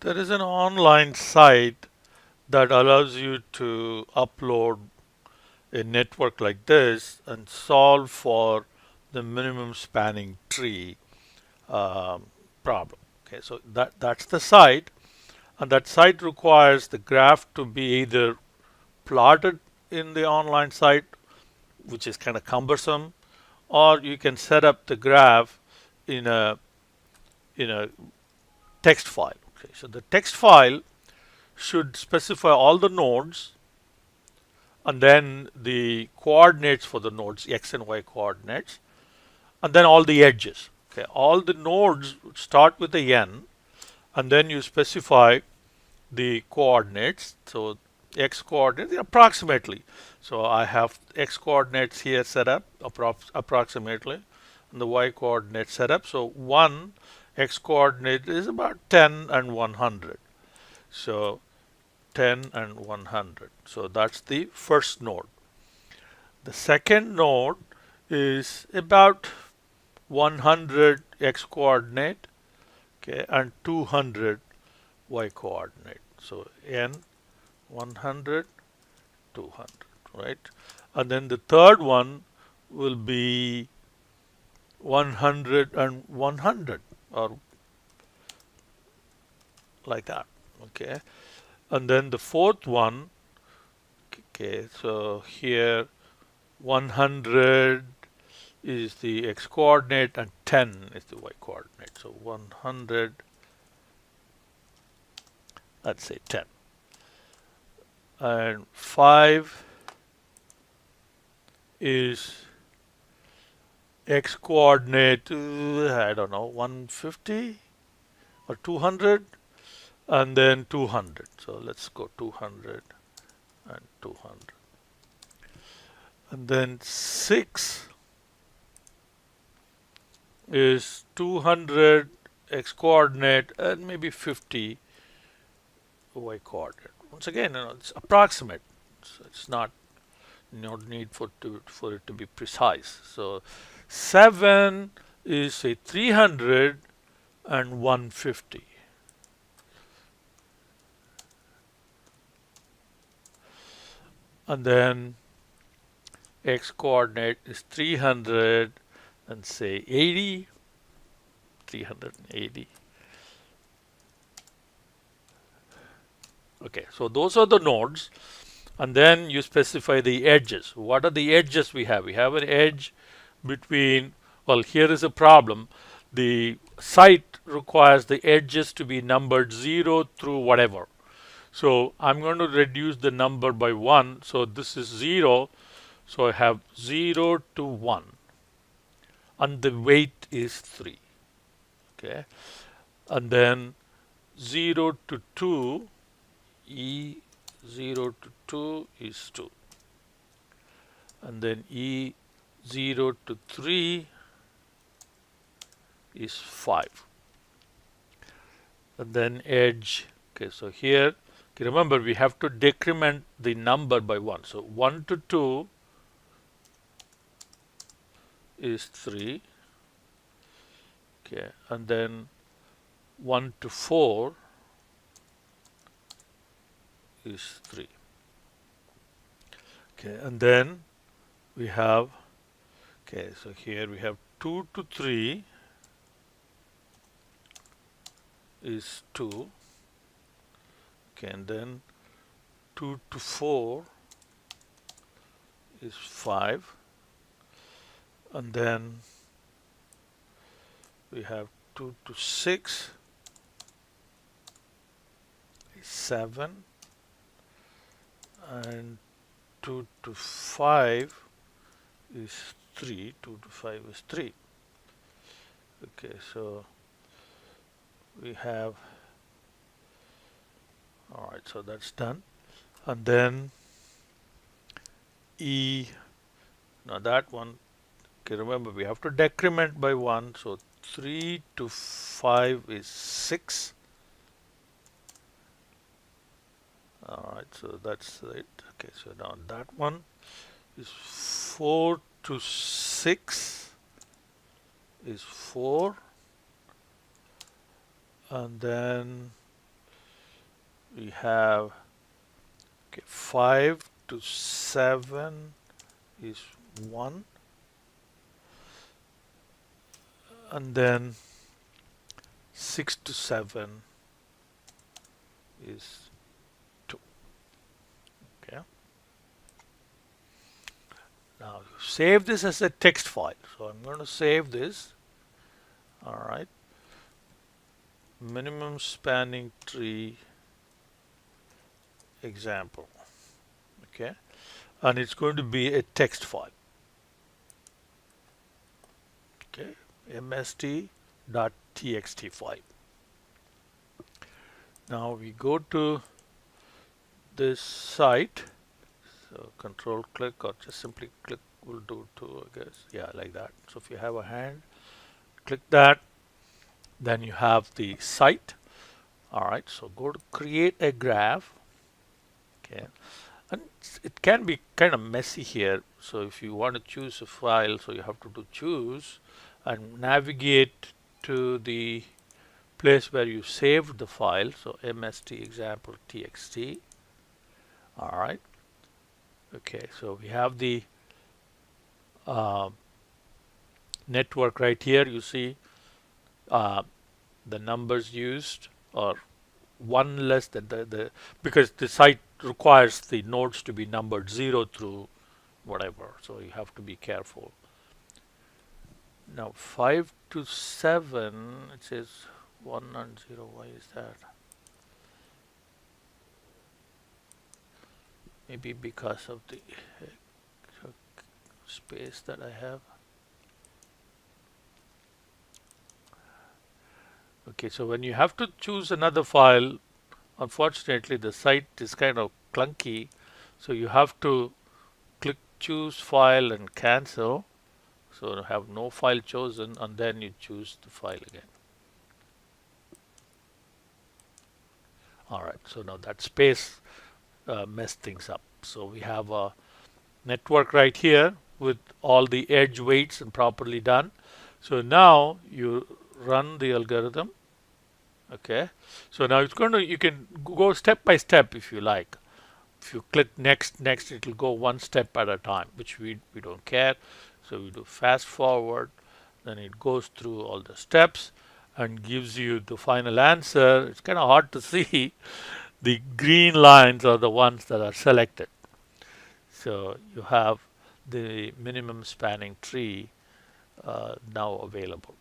There is an online site that allows you to upload a network like this and solve for the minimum spanning tree um, problem. Okay, so that's the site, and that site requires the graph to be either plotted in the online site, which is kind of cumbersome, or you can set up the graph in a text file. Okay, so the text file should specify all the nodes and then the coordinates for the nodes, x and y coordinates, and then all the edges. Okay, all the nodes start with a n, and then you specify the coordinates. So x coordinates approximately. So I have x coordinates here set up approximately, and the y coordinate set up. So one x coordinate is about 10 and 100. So 10 and 100. So that's the first node. The second node is about 100 x coordinate, okay, and 200 y coordinate. So n 100, 200, right? And then the third one will be 100 and 100, or like that, okay? And then the fourth one, okay, so here 100 is the x coordinate and 10 is the y coordinate. So 100, let's say 10. And 5 is x coordinate, I don't know, 150 or 200, and then 200. So let's go 200 and 200. And then 6 is 200 x coordinate and maybe 50 y coordinate. Once again, it's approximate. So it's not no need for it to be precise. So 7 is say 300 and 150. And then x coordinate is 300 and say 80, 380. Okay, so those are the nodes, and then you specify the edges. What are the edges we have? We have an edge between, well, here is a problem. The site requires the edges to be numbered 0 through whatever. So I'm going to reduce the number by 1. So this is 0. So I have 0 to 1. And the weight is 3. Okay. And then 0 to 2, E 0 to 2 is 2. And then E 0 to 3 is 5. And then edge, okay, so here, okay, remember we have to decrement the number by 1. So 1 to 2 is 3. Okay, and then 1 to 4 is 3. Okay, and then we have, okay, so here we have 2 to 3 is 2. Okay, and then 2 to 4 is 5. And then we have 2 to 6 is 7. And 2 to 5 is 3. 2 to 5 is 3. Okay, so we have, all right, so that's done. And then E, now that one, okay, remember we have to decrement by 1. So 3 to 5 is 6. All right, so that's it. Okay, so now that one is 4 to 6 is 4. And then we have, okay, 5 to 7 is 1, and then 6 to 7 is 2. Okay. Now save this as a text file. So I'm going to save this. All right. Minimum spanning tree example. Okay. And it's going to be a text file. Okay. MST.txt file. Now we go to this site. So control click or just simply click will do too, I guess. Yeah, like that. So if you have a hand, click that. Then you have the site. All right. So go to create a graph. Okay. And it can be kind of messy here. So if you want to choose a file, so you have to do choose and navigate to the place where you saved the file. So MST example txt. All right. Okay. So we have the uh, network right here. You see uh, the numbers used are one less than the because the site requires the nodes to be numbered 0 through whatever, so you have to be careful. Now 5 to 7, it says 1 and 0. Why is that? Maybe because of the space that I have. Okay, so when you have to choose another file, unfortunately the site is kind of clunky, so you have to click choose file and cancel. So have no file chosen, and then you choose the file again. All right, so now that space messed things up. So we have a network right here with all the edge weights and properly done. So now you run the algorithm. Okay, so now it's going to, you can go step by step if you like. If you click next, it will go one step at a time, which we don't care. So we do fast forward, then it goes through all the steps and gives you the final answer. It's kind of hard to see. The green lines are the ones that are selected. So you have the minimum spanning tree now available.